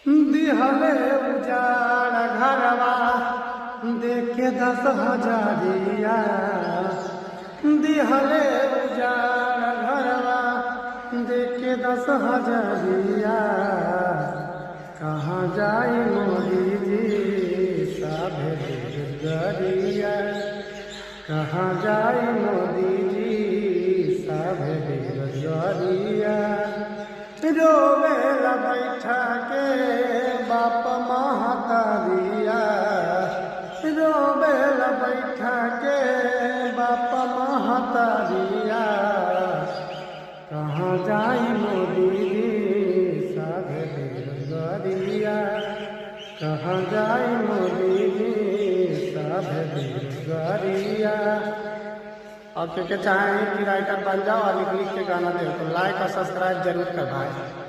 दिहले उजाड़ घरवा देखे 10,000। दिहले उजाड़ घरवा देखे 10,000। कहाँ जाई मोदी जी साभे बेरोजगारिया। कहाँ जाई मोदी जी साभे बेरोजगारिया। रोवेला बैठा के बाप महतारिया। रोवेला बैठा के बाप महतारिया। कहाँ जाई मोदी जी साभे बेरोजगारिया। कहाँ जाई मोदी जी साभे बेरोजगारिया। और क्योंकि चाहें कि राइटर बन जाओ और लिख लिख के गाना दे तो लाइक और सब्सक्राइब जरूर कर भाई।